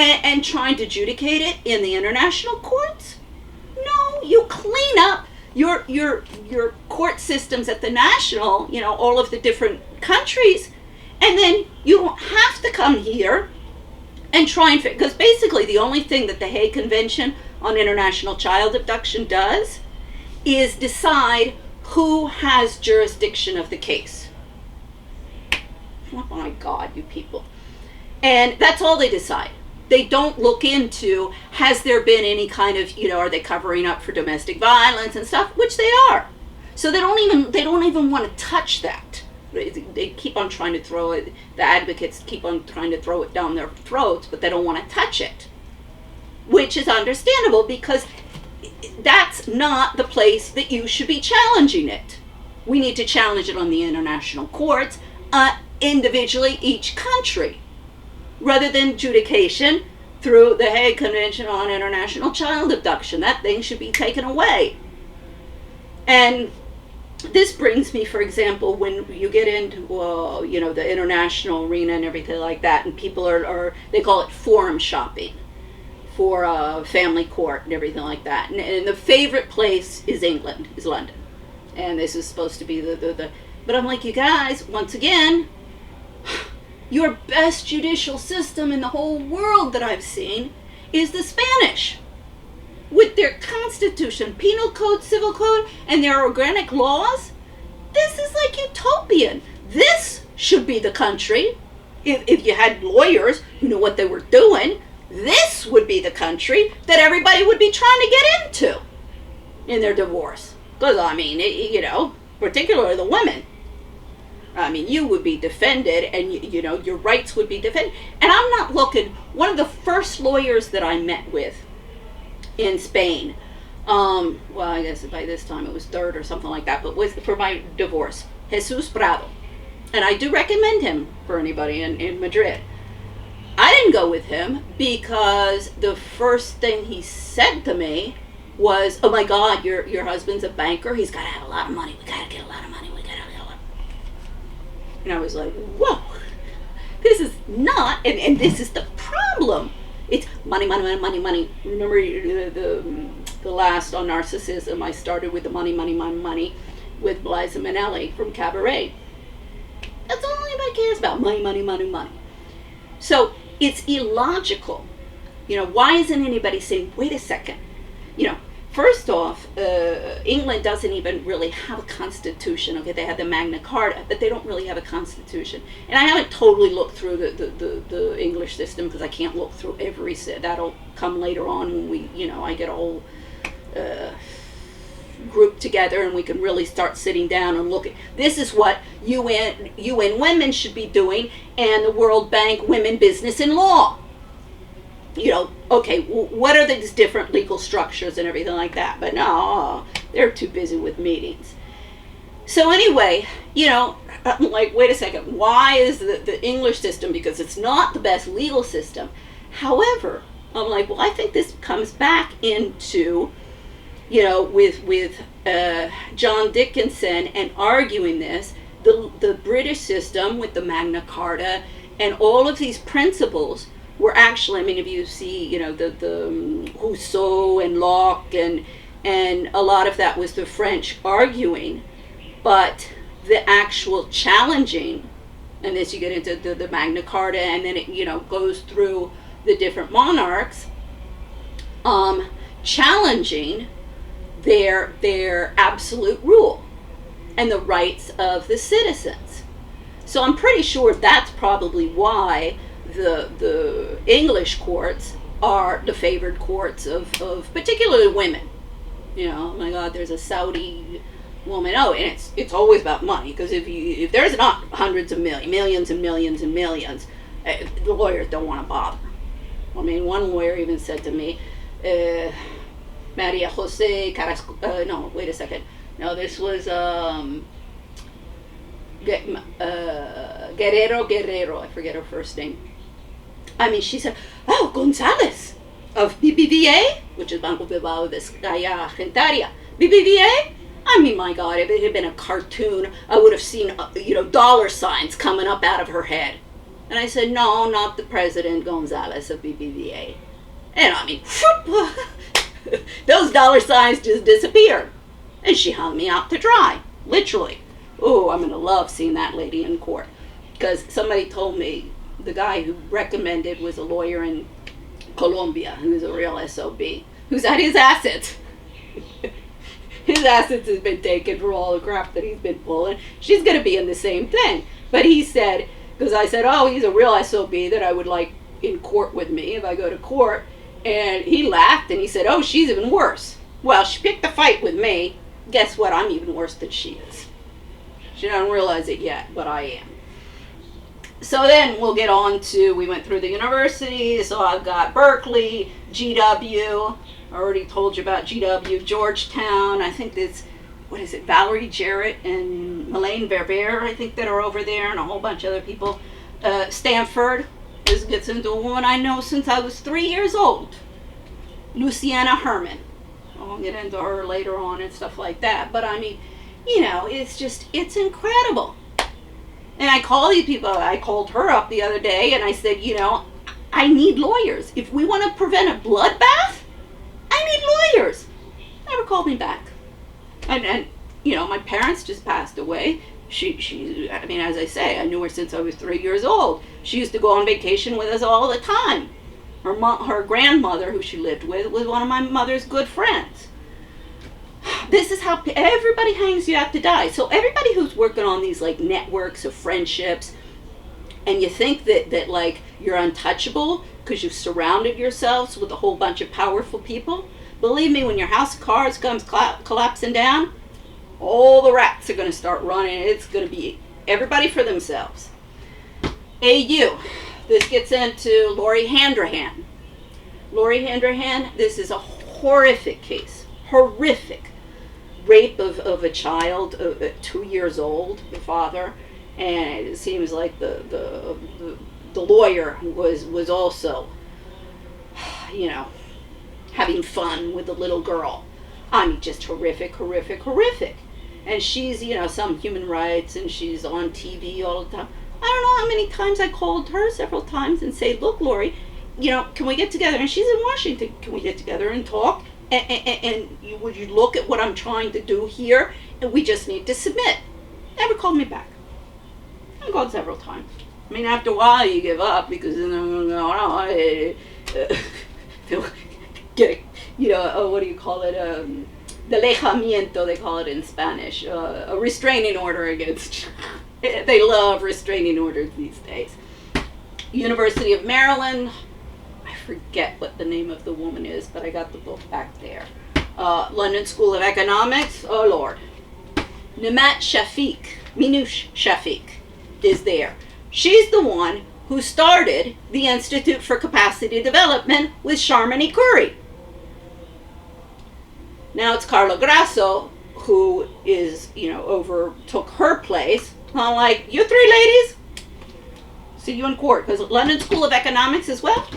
and trying to adjudicate it in the international courts. No, you clean up your court systems at the national, all of the different countries, and then you don't have to come here and try and, because basically the only thing that the Hague Convention on International Child Abduction does is decide who has jurisdiction of the case. Oh my God, you people. And that's all they decide. They don't look into, has there been any kind of, are they covering up for domestic violence and stuff, which they are. So they don't even want to touch that. They keep on trying to throw it, the advocates keep on trying to throw it down their throats, but they don't want to touch it. Which is understandable, because that's not the place that you should be challenging it. We need to challenge it on the international courts, individually, each country, rather than adjudication through the Hague Convention on International Child Abduction. That thing should be taken away. And this brings me, for example, when you get into, the international arena and everything like that, and people are they call it forum shopping for family court and everything like that. And the favorite place is London. And this is supposed to be but I'm like, you guys, once again, your best judicial system in the whole world that I've seen is the Spanish. With their constitution, penal code, civil code, and their organic laws. This is like utopian. This should be the country. If you had lawyers who knew what they were doing, this would be the country that everybody would be trying to get into in their divorce. Because, particularly the women. You would be defended, and your rights would be defended. And I'm not looking, one of the first lawyers that I met with in Spain, I guess by this time it was third or something like that, but was for my divorce, Jesus Prado. And I do recommend him for anybody in Madrid. I didn't go with him because the first thing he said to me was, oh my God, your husband's a banker, he's got to have a lot of money, we got to get a lot of money, we got to get a lot. And I was like, whoa, this is not, and this is the problem. It's money, money, money, money, money. Remember the last on narcissism, I started with the money, money, money, money with Liza Minnelli from Cabaret. That's all anybody cares about, money, money, money, money. So it's illogical. Why isn't anybody saying, wait a second? First off, England doesn't even really have a constitution. Okay, they have the Magna Carta, but they don't really have a constitution. And I haven't totally looked through the English system, because I can't look through every. That'll come later on when I get all grouped together and we can really start sitting down and looking. This is what UN women should be doing, and the World Bank Women, Business, and Law. Okay, what are these different legal structures and everything like that? But no, they're too busy with meetings. So anyway, I'm like, wait a second, why is the English system, because it's not the best legal system. However, I'm like, well, I think this comes back into, with John Dickinson and arguing this, the British system with the Magna Carta and all of these principles were actually, if you see, the Rousseau and Locke and a lot of that was the French arguing, but the actual challenging, and this you get into the Magna Carta, and then it, goes through the different monarchs, challenging their absolute rule and the rights of the citizens. So I'm pretty sure that's probably why the English courts are the favored courts of particularly women. Oh my God, there's a Saudi woman. Oh, and it's always about money, because if there's not hundreds of millions and millions and millions, the lawyers don't want to bother. One lawyer even said to me, Maria Jose Carrasco, no, wait a second. No, this was Guerrero, I forget her first name. She said, oh, Gonzalez of BBVA, which is Banco Bilbao Vizcaya Argentaria. BBVA? My God, if it had been a cartoon, I would have seen, dollar signs coming up out of her head. And I said, no, not the President Gonzalez of BBVA. And I mean, those dollar signs just disappeared. And she hung me out to dry, literally. Oh, I'm going to love seeing that lady in court. Because somebody told me the guy who recommended was a lawyer in Colombia who's a real SOB, who's had his assets. His assets has been taken for all the crap that he's been pulling. She's going to be in the same thing. But he said, because I said, oh, he's a real SOB that I would like in court with me if I go to court. And he laughed and he said, oh, she's even worse. Well, she picked a fight with me. Guess what? I'm even worse than she is. She doesn't realize it yet, but I am. So then we'll get on to, we went through the university. So I've got Berkeley, GW. I already told you about GW, Georgetown. I think there's, what is it, Valerie Jarrett and Melaine Verveer, I think, that are over there, and a whole bunch of other people. Stanford. This gets into a woman I know since I was 3 years old. Luciana Herman. I'll get into her later on and stuff like that. But I mean, you know, it's just, it's incredible. And I call these people, I called her up the other day and I said, you know, I need lawyers. If we want to prevent a bloodbath, I need lawyers. Never called me back. And you know, my parents just passed away. She, I mean, as I say, I knew her since I was 3 years old. She used to go on vacation with us all the time. Her grandmother, who she lived with, was one of my mother's good friends. This is how everybody hangs you out to die. So everybody who's working on these like networks of friendships, and you think that like you're untouchable because you've surrounded yourselves with a whole bunch of powerful people, believe me, when your house of cards comes collapsing down, all the rats are going to start running. It's going to be everybody for themselves. AU. This gets into Lori Handrahan. Lori Handrahan, this is a horrific case. Horrific. Rape of a child, 2 years old, the father. And it seems like the lawyer was also, you know, having fun with the little girl. I mean, just horrific, horrific, horrific. And she's, you know, some human rights, and she's on TV all the time. I don't know how many times I called her several times and say, look, Lori, you know, can we get together? And she's in Washington. Can we get together and talk? And would you look at what I'm trying to do here? And we just need to submit. Never called me back. I called several times. I mean, after a while you give up because, get, you know, what do you call it? Delejamiento, they call it in Spanish. A restraining order against... They love restraining orders these days. University of Maryland. I forget what the name of the woman is, but I got the book back there. London School of Economics. Oh, Lord. Minouche Shafiq is there. She's the one who started the Institute for Capacity Development with Sharmini Curry. Now it's Carla Grasso who is, you know, overtook her place. I'm like, you three ladies, see you in court. Because London School of Economics as well.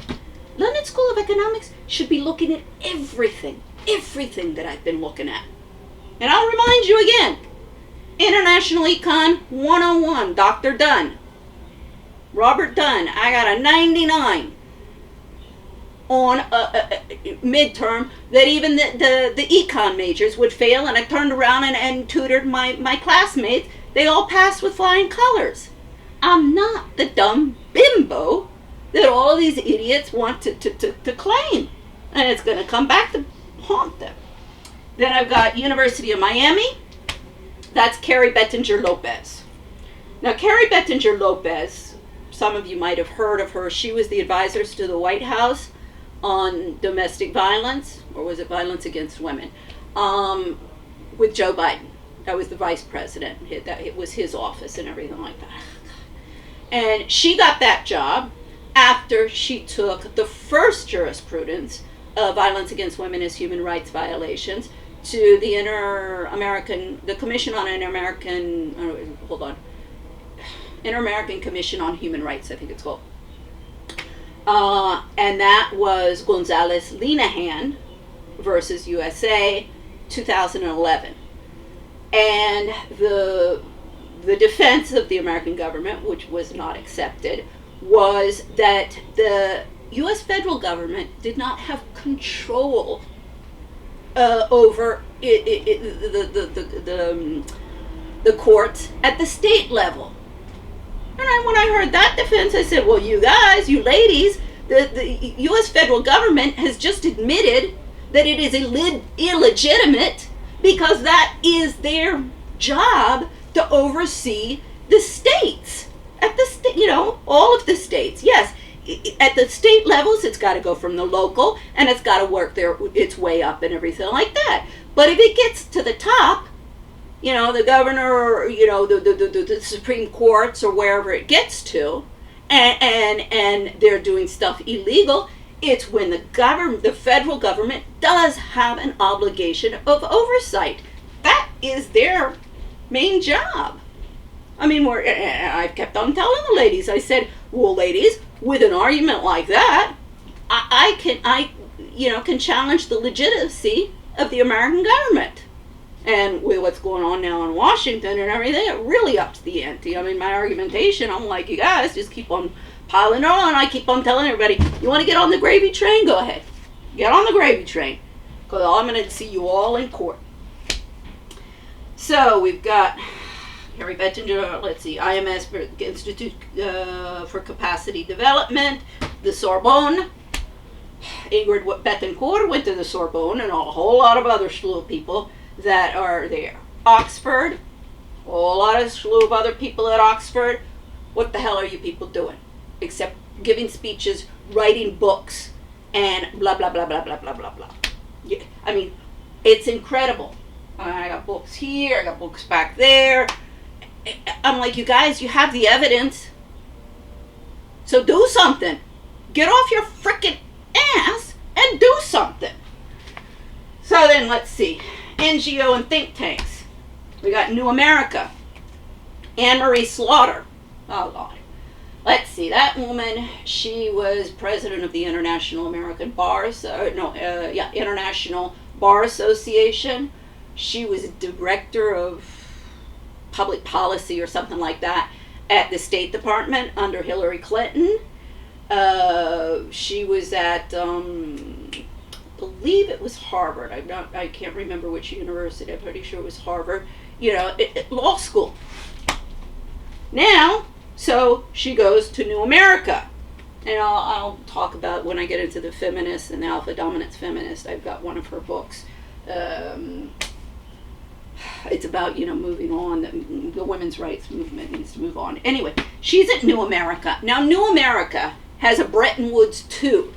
London School of Economics should be looking at everything that I've been looking at. And I'll remind you again, International Econ 101, Dr. Dunn. Robert Dunn, I got a 99 on a midterm that even the econ majors would fail, and I turned around and tutored my classmates. They all passed with flying colors. I'm not the dumb bimbo that all these idiots want to claim. And it's going to come back to haunt them. Then I've got University of Miami. That's Carrie Bettinger Lopez. Now, Carrie Bettinger Lopez, some of you might have heard of her. She was the advisor to the White House on domestic violence, or was it violence against women, with Joe Biden. That was the vice president. It was his office and everything like that. And she got that job after she took the first jurisprudence of violence against women as human rights violations to the Commission on Inter-American Commission on Human Rights, I think it's called. And that was Gonzalez-Linehan versus USA, 2011. And the defense of the American government, which was not accepted, was that the U.S. federal government did not have control over the courts at the state level. And when I heard that defense, I said, well, you guys, you ladies, the U.S. federal government has just admitted that it is illegitimate because that is their job to oversee the states. At the all of the states. Yes, at the state levels, it's got to go from the local, and it's got to work its way up and everything like that. But if it gets to the top, the governor, or the Supreme Courts, or wherever it gets to, and they're doing stuff illegal, it's when the federal government does have an obligation of oversight. That is their main job. I mean, I've kept on telling the ladies. I said, well, ladies, with an argument like that, I can challenge the legitimacy of the American government. And with what's going on now in Washington and everything, it really ups the ante. I mean, my argumentation, I'm like, you guys just keep on piling on. I keep on telling everybody, you want to get on the gravy train? Go ahead. Get on the gravy train. Because I'm going to see you all in court. So we've got Harry Bettinger, let's see, IMS Institute for Capacity Development, the Sorbonne. Ingrid Betancourt went to the Sorbonne, and a whole lot of other slew of people that are there. Oxford, a whole lot of slew of other people at Oxford. What the hell are you people doing? Except giving speeches, writing books, and blah, blah, blah, blah, blah, blah, blah, blah. Yeah, I mean, it's incredible. I got books here, I got books back there. I'm like, you guys, you have the evidence. So do something. Get off your frickin' ass and do something. So then, let's see. NGO and think tanks. We got New America. Anne-Marie Slaughter. Oh, God. Let's see. That woman, she was president of the International International Bar Association. She was director of public policy or something like that at the State Department under Hillary Clinton. She was at, I believe it was Harvard. I can't remember which university. I'm pretty sure it was Harvard. Law school. Now, so she goes to New America. And I'll talk about when I get into the feminists and the alpha dominance feminist. I've got one of her books. It's about, moving on. The women's rights movement needs to move on. Anyway, she's at New America. Now, New America has a Bretton Woods II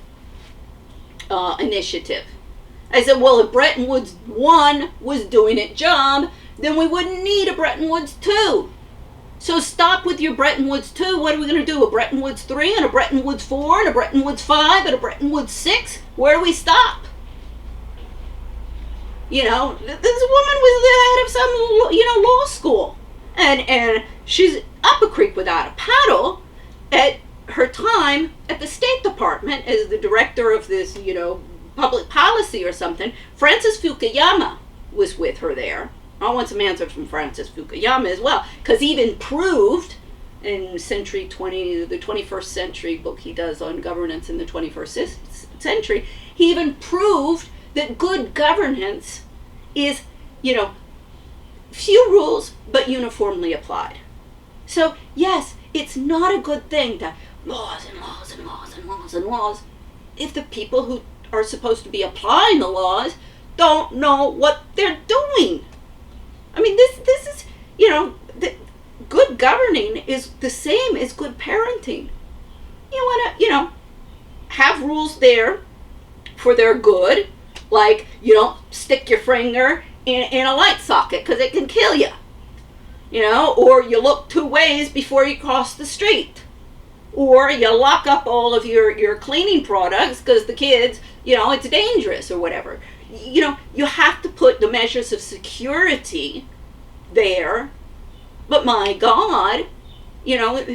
initiative. I said, well, if Bretton Woods I was doing its job, then we wouldn't need a Bretton Woods II. So stop with your Bretton Woods II. What are we going to do? A Bretton Woods III and a Bretton Woods IV and a Bretton Woods V and a Bretton Woods VI? Where do we stop? This woman was the head of some, law school. And she's up a creek without a paddle at her time at the State Department as the director of this, public policy or something. Francis Fukuyama was with her there. I want some answers from Francis Fukuyama as well, because he even proved in the 21st century book he does on governance in the 21st century, he even proved that good governance is, few rules, but uniformly applied. So, yes, it's not a good thing to laws and laws and laws and laws and laws if the people who are supposed to be applying the laws don't know what they're doing. I mean, this is, good governing is the same as good parenting. You want to, have rules there for their good, like you don't stick your finger in a light socket because it can kill you, or you look 2 ways before you cross the street, or you lock up all of your cleaning products because the kids, it's dangerous or whatever. You have to put the measures of security there, but my God,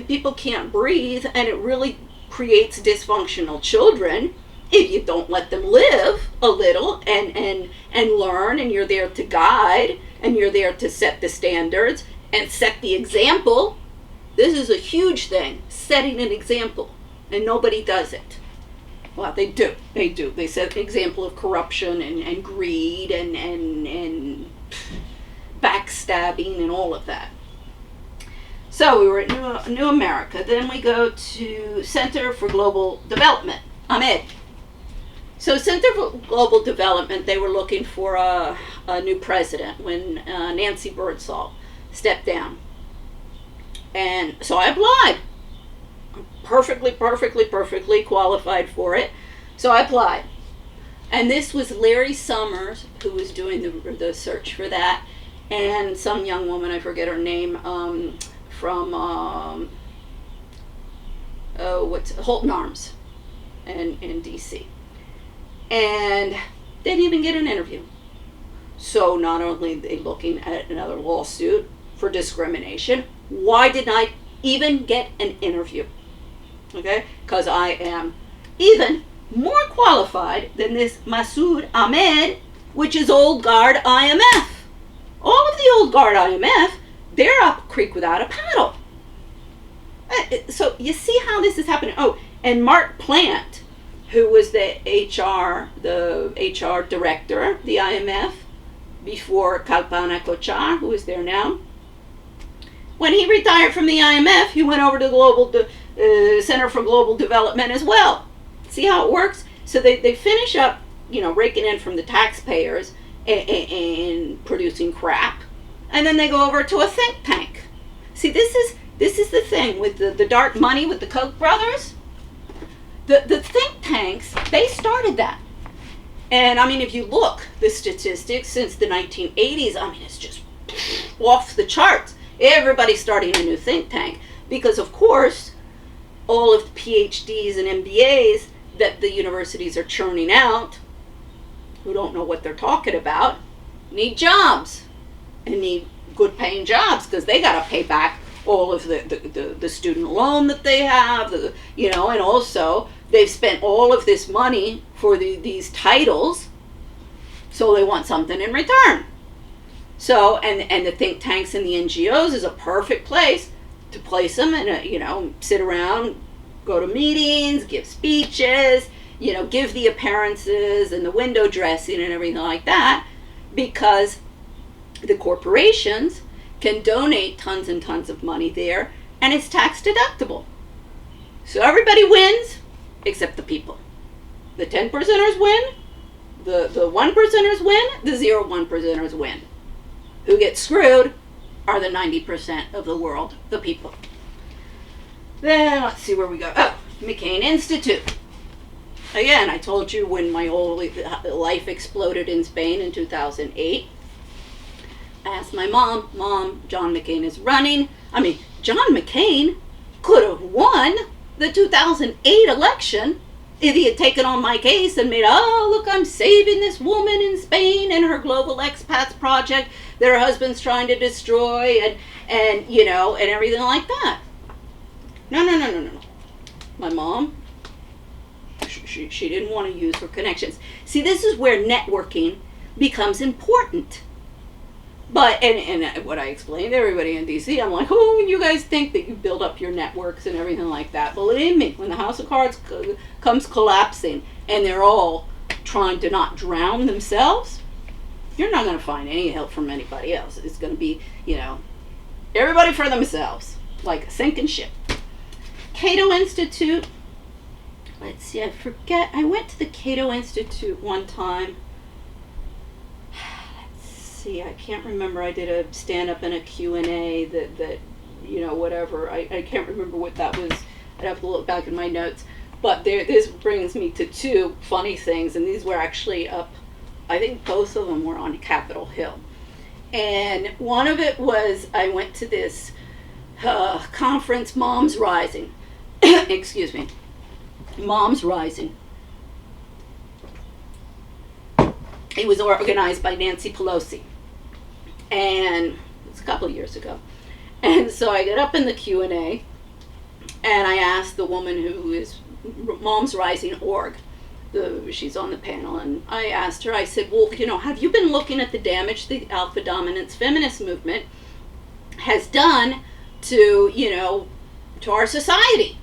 people can't breathe, and it really creates dysfunctional children if you don't let them live a little and learn, and you're there to guide, and you're there to set the standards and set the example. This is a huge thing, setting an example, and nobody does it. Well, they do. They do. They set an example of corruption and greed and backstabbing and all of that. So we were at New America. Then we go to Center for Global Development, AMED. So Center for Global Development, they were looking for a new president when Nancy Birdsall stepped down. And so I applied. Perfectly qualified for it. So I applied. And this was Larry Summers who was doing the search for that, and some young woman, I forget her name, from Holton Arms in DC. And they didn't even get an interview. So not only are they looking at another lawsuit for discrimination, why didn't I even get an interview? Okay, because I am even more qualified than this Masood Ahmed, which is old guard IMF. All of the old guard IMF, they're up creek without a paddle. So you see how this is happening. Oh, and Mark Plant, who was the HR director, the IMF, before Kalpana Kochar, who is there now. When he retired from the IMF, he went over to the Center for Global Development as well. See how it works? So they finish up, raking in from the taxpayers and producing crap, and then they go over to a think tank. See, this is the thing with the dark money with the Koch brothers. The think tanks, they started that. And I mean, if you look, the statistics since the 1980s, I mean, it's just off the charts. Everybody's starting a new think tank because, of course, all of the PhDs and MBAs that the universities are churning out, who don't know what they're talking about, need jobs and need good paying jobs because they got to pay back all of the student loan that they have, and also they've spent all of this money for these titles, so they want something in return. So, and the think tanks and the NGOs is a perfect place to place them and, sit around, go to meetings, give speeches, give the appearances and the window dressing and everything like that, because the corporations can donate tons and tons of money there, and it's tax deductible. So everybody wins except the people. The 10%ers win, the 1%ers win, the 0.1%ers win. Who gets screwed are the 90% of the world, the people. Then let's see where we go. Oh, McCain Institute. Again, I told you when my whole life exploded in Spain in 2008. I asked my Mom, John McCain is running. I mean, John McCain could have won the 2008 election if he had taken on my case and made, look, I'm saving this woman in Spain and her global expats project that her husband's trying to destroy and everything like that. No. My mom, she didn't want to use her connections. See, this is where networking becomes important. But, and what I explained to everybody in DC, I'm like, you guys think that you build up your networks and everything like that. Believe me, when the House of Cards comes collapsing and they're all trying to not drown themselves, you're not going to find any help from anybody else. It's going to be, everybody for themselves, like a sinking ship. Cato Institute. Let's see, I forget. I went to the Cato Institute one time. I can't remember. I did a stand-up and a Q&A that whatever. I can't remember what that was. I'd have to look back in my notes. But this brings me to two funny things, and these were actually up, I think both of them were on Capitol Hill. And one of it was, I went to this conference, Moms Rising. Excuse me. Moms Rising. It was organized by Nancy Pelosi, and it's a couple of years ago. And so I get up in the Q&A, and I asked the woman who is Moms Rising org, she's on the panel, and I asked her, I said, well, have you been looking at the damage the alpha dominance feminist movement has done to, to our society.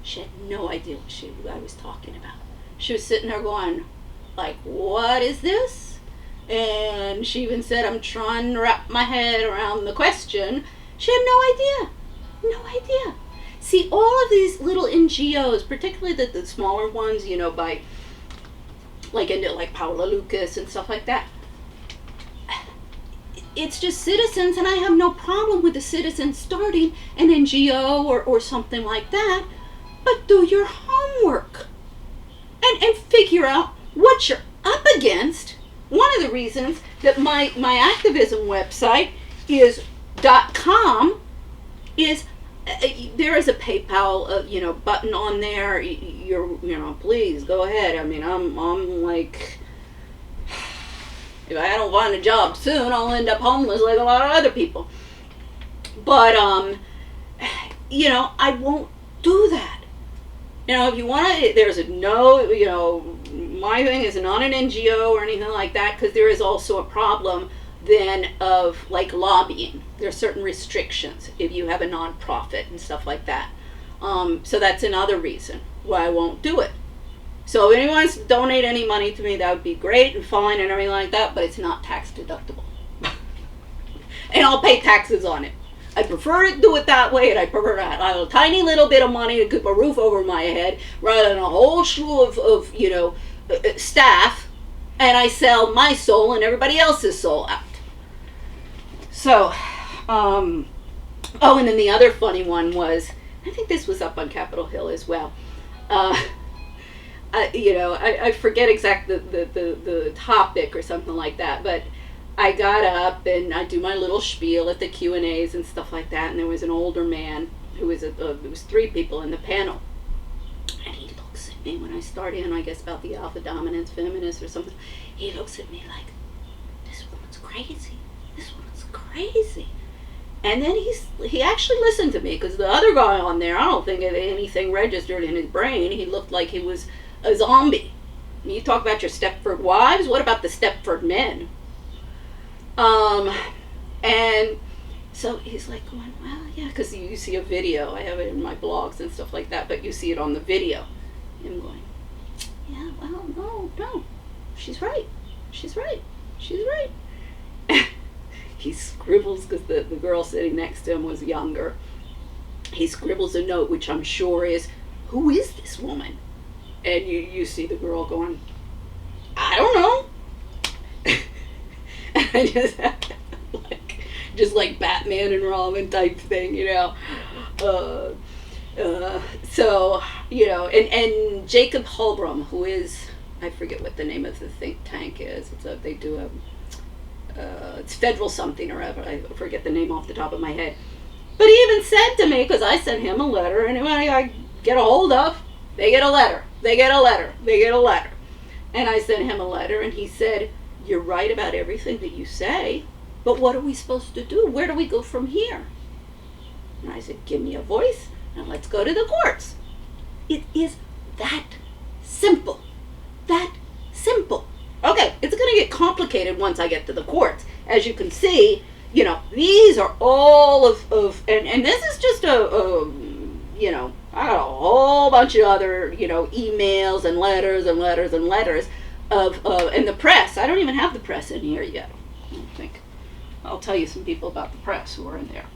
She had no idea what I was talking about. She was sitting there going, like, what is this? And she even said, I'm trying to wrap my head around the question. She had no idea. No idea. See, all of these little NGOs, particularly the smaller ones, by, like Paula Lucas and stuff like that, it's just citizens, and I have no problem with the citizens starting an NGO or something like that, but do your homework and figure out what you're up against. One of the reasons that my activism website is .com is there is a PayPal button on there. Please go ahead. I mean, I'm like, if I don't find a job soon, I'll end up homeless like a lot of other people. But I won't do that. If you want to, there's my thing is not an NGO or anything like that, because there is also a problem then of like lobbying. There are certain restrictions if you have a nonprofit and stuff like that. So that's another reason why I won't do it. So if anyone wants to donate any money to me, that would be great and fine and everything like that, but it's not tax deductible. And I'll pay taxes on it. I prefer to do it that way, and I prefer to have a tiny little bit of money to keep a roof over my head rather than a whole slew of staff, and I sell my soul and everybody else's soul out. So, and then the other funny one was, I think this was up on Capitol Hill as well. I forget exactly the topic or something like that, but I got up and I do my little spiel at the Q&As and stuff like that, and there was an older man who was there was 3 people in the panel, and he looks at me when I start in, I guess about the alpha dominance feminist or something. He looks at me like, this woman's crazy. This woman's crazy. And then he actually listened to me, because the other guy on there, I don't think anything registered in his brain. He looked like he was a zombie. You talk about your Stepford wives, what about the Stepford men? And so he's like going, well, yeah, because you see a video. I have it in my blogs and stuff like that, but you see it on the video. And I'm going, yeah, well, no, she's right. She's right. He scribbles, because the girl sitting next to him was younger. He scribbles a note, which I'm sure is, who is this woman? And you see the girl going, I don't know. And I just like Batman and Robin type thing, So, and Jacob Hulbram, who is, I forget what the name of the think tank is. It's federal something or other. I forget the name off the top of my head. But he even said to me, because I sent him a letter, and anybody I get a hold of, they get a letter. And I sent him a letter, and he said, you're right about everything that you say, but what are we supposed to do? Where do we go from here? And I said, give me a voice, and let's go to the courts. It is that simple. Okay, it's going to get complicated once I get to the courts. As you can see, these are all of and this is just I got a whole bunch of other, emails and letters of and the press. I don't even have the press in here yet, I don't think. I'll tell you some people about the press who are in there.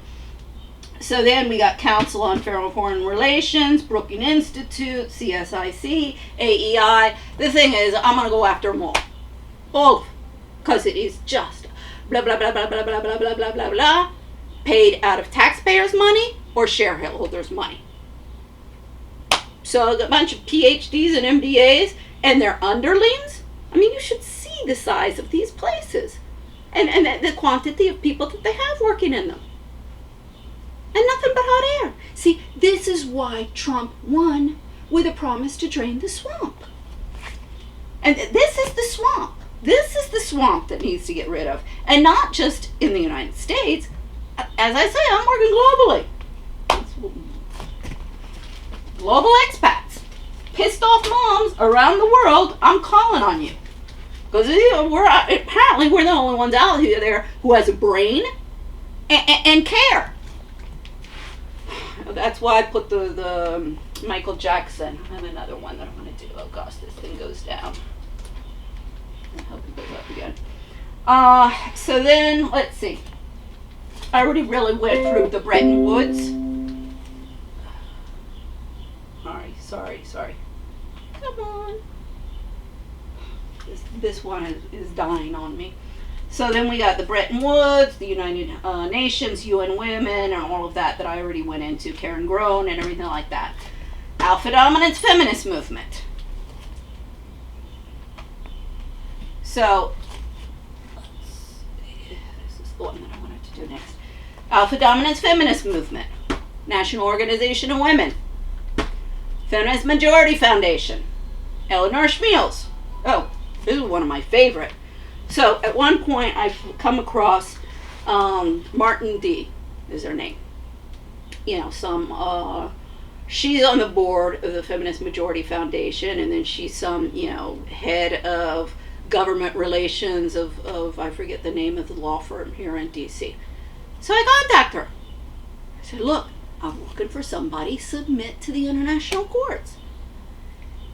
So then we got Council on Foreign Relations, Brookings Institute, CSIC, AEI. The thing is, I'm going to go after them all, because it is just blah, blah, blah, blah, blah, blah, blah, blah, blah, blah, blah, paid out of taxpayers' money or shareholders' money. So a bunch of PhDs and MBAs and their underlings. I mean, you should see the size of these places and the quantity of people that they have working in them. And nothing but hot air. See, this is why Trump won, with a promise to drain the swamp. And this is the swamp. This is the swamp that needs to get rid of. And not just in the United States. As I say, I'm working globally. Global expats. Pissed off moms around the world, I'm calling on you. Because apparently we're the only ones out there who has a brain and care. That's why I put the Michael Jackson. I have another one that I want to do. Oh gosh, this thing goes down. I hope it goes up again. So then, let's see. I already really went through the Bretton Woods. Sorry. Come on. This one is dying on me. So then we got the Bretton Woods, the United Nations, UN Women, and all of that I already went into, Karen Groen and everything like that. Alpha Dominance Feminist Movement. So, this is the one that I wanted to do next. Alpha Dominance Feminist Movement. National Organization of Women. Feminist Majority Foundation. Eleanor Schmiels. Oh, this is one of my favorite. So at one point I've come across Martin D. is her name. You know, she's on the board of the Feminist Majority Foundation, and then she's some, head of government relations of I forget the name of the law firm here in DC. So I contact her. I said, look, I'm looking for somebody submit to the international courts.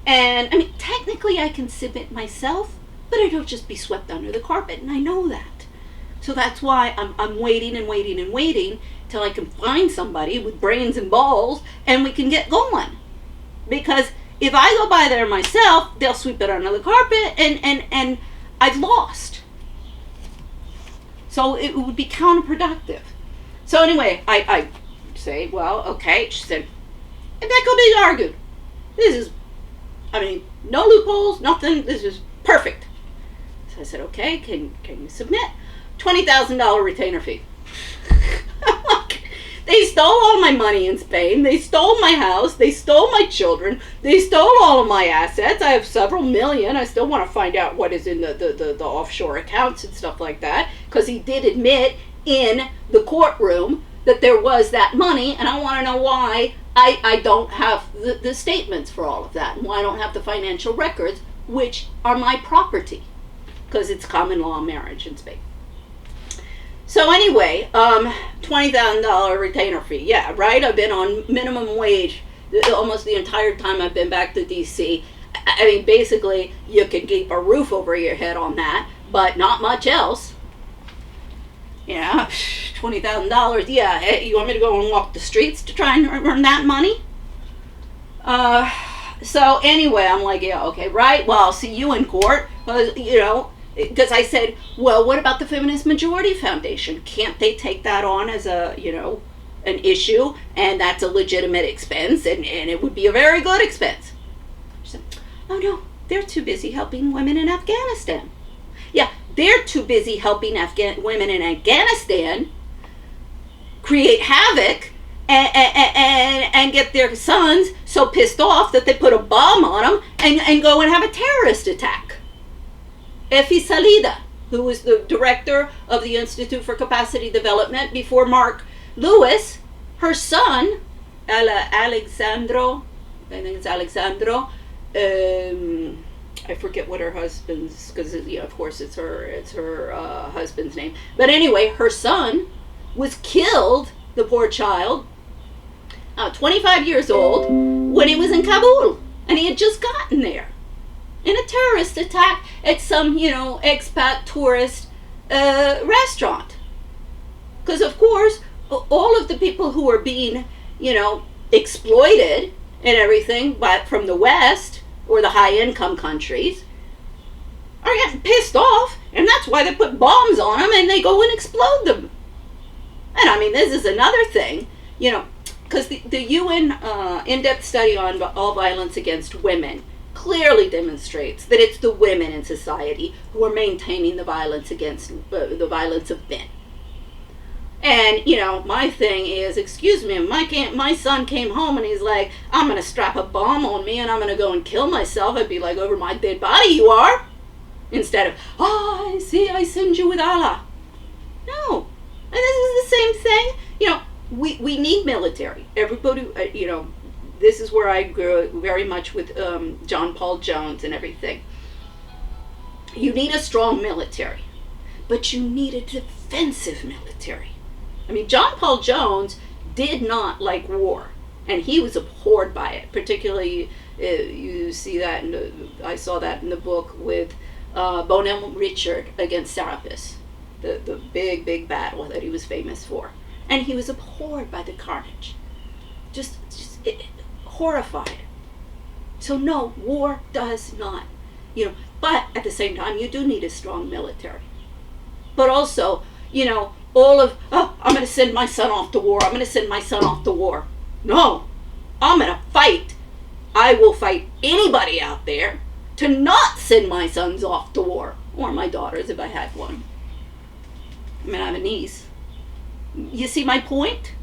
And I mean, technically I can submit myself, but I don't just be swept under the carpet, and I know that. So that's why I'm waiting till I can find somebody with brains and balls and we can get going. Because if I go by there myself, they'll sweep it under the carpet and I've lost. So it would be counterproductive. So anyway, I say, well, okay. She said, and that could be argued. This is, no loopholes, nothing. This is perfect. So I said, okay, can you submit? $20,000 retainer fee. They stole all my money in Spain. They stole my house. They stole my children. They stole all of my assets. I have several million. I still want to find out what is in the offshore accounts and stuff like that, because he did admit in the courtroom that there was that money, and I want to know why I don't have the statements for all of that, and why I don't have the financial records, which are my property, because it's common law marriage in Spain. So anyway, $20,000 retainer fee. Yeah, right? I've been on minimum wage almost the entire time I've been back to DC. I mean, basically, you can keep a roof over your head on that, but not much else. Yeah, $20,000. Yeah, you want me to go and walk the streets to try and earn that money? So anyway, I'm like, yeah, okay, right? Well, I'll see you in court, because I said, well, what about the Feminist Majority Foundation? Can't they take that on as an issue, and that's a legitimate expense, and it would be a very good expense? She said, oh no, they're too busy helping women in Afghanistan. Yeah, they're too busy helping women in Afghanistan create havoc and get their sons so pissed off that they put a bomb on them and go and have a terrorist attack. Effie Salida, who was the director of the Institute for Capacity Development before Mark Lewis, her son, Alexandro, I think it's Alexandro, I forget what her husband's, because of course it's her husband's name. But anyway, her son was killed, the poor child, 25 years old, when he was in Kabul, and he had just gotten there in a terrorist attack at some, expat tourist restaurant. Because of course, all of the people who are being, exploited and everything from the West or the high-income countries are getting pissed off, and that's why they put bombs on them and they go and explode them. And this is another thing, because the UN in-depth study on all violence against women clearly demonstrates that it's the women in society who are maintaining the violence against the violence of men. And my thing is, excuse me, my son came home and he's like, I'm gonna strap a bomb on me and I'm gonna go and kill myself. I'd be like, over my dead body you are, instead of, I send you with Allah. No. And this is the same thing. We need military. Everybody, this is where I grew very much with John Paul Jones and everything. You need a strong military, but you need a defensive military. John Paul Jones did not like war, and he was abhorred by it. Particularly, you see that I saw that in the book with Bonhomme Richard against Serapis, the big battle that he was famous for, and he was abhorred by the carnage, just horrified. So no, war does not, but at the same time, you do need a strong military. But also, all of, I'm going to send my son off to war. I'm going to send my son off to war. No, I'm going to fight. I will fight anybody out there to not send my sons off to war. Or my daughters, if I had one. I have a niece. You see my point?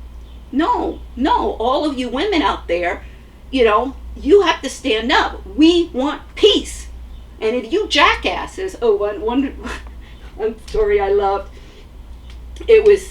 No, all of you women out there, you have to stand up. We want peace. And if you jackasses, one story I loved, it was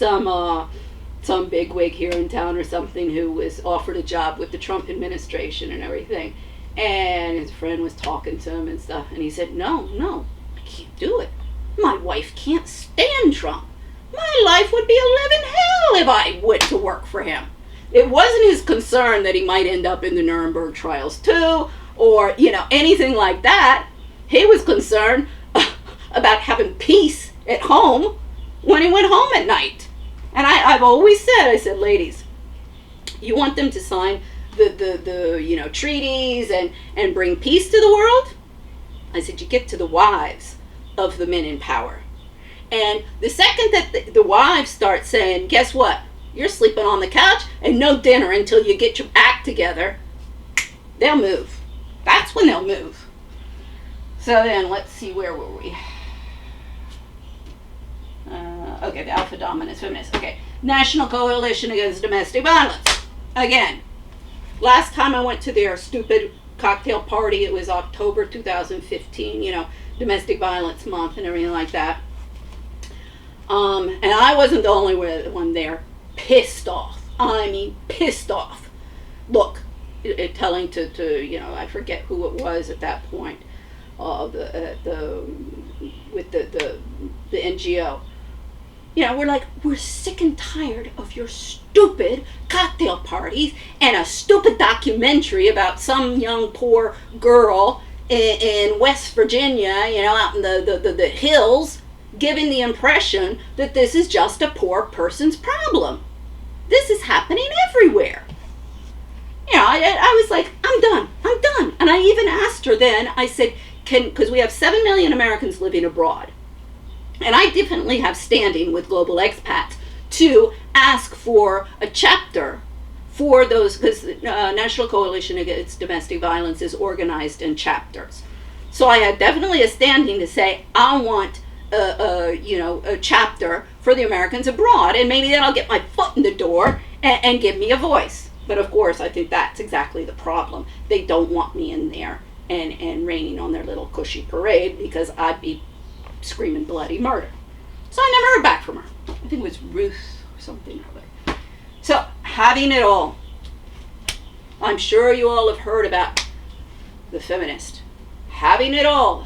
some bigwig here in town or something who was offered a job with the Trump administration and everything, and his friend was talking to him and stuff, and he said, no, I can't do it. My wife can't stand Trump. My life would be a living hell if I went to work for him. It wasn't his concern that he might end up in the Nuremberg trials too, or anything like that. He was concerned about having peace at home when he went home at night. And I've always said, I said, ladies, you want them to sign the treaties and bring peace to the world? I said, you get to the wives of the men in power. And the second that the wives start saying, guess what? You're sleeping on the couch and no dinner until you get your act together, they'll move. That's when they'll move. So then, let's see, where were we? Okay, the alpha dominance feminists. Okay, National Coalition Against Domestic Violence. Again, last time I went to their stupid cocktail party, it was October 2015, Domestic Violence Month and everything like that. And I wasn't the only one there. Pissed off. I mean, pissed off. Look, telling to I forget who it was at that point, the NGO. We're sick and tired of your stupid cocktail parties and a stupid documentary about some young poor girl in West Virginia, out in the hills, giving the impression that this is just a poor person's problem. This is happening everywhere. I was like, I'm done. And I even asked her then, I said, because we have 7 million Americans living abroad. And I definitely have standing with global expats to ask for a chapter for those, because the National Coalition Against Domestic Violence is organized in chapters. So I had definitely a standing to say, I want a chapter for the Americans abroad, and maybe then I'll get my foot in the door and give me a voice. But of course, I think that's exactly the problem. They don't want me in there and raining on their little cushy parade, because I'd be screaming bloody murder. So I never heard back from her. I think it was Ruth or something or other. So, having it all, I'm sure you all have heard about the feminist. Having it all.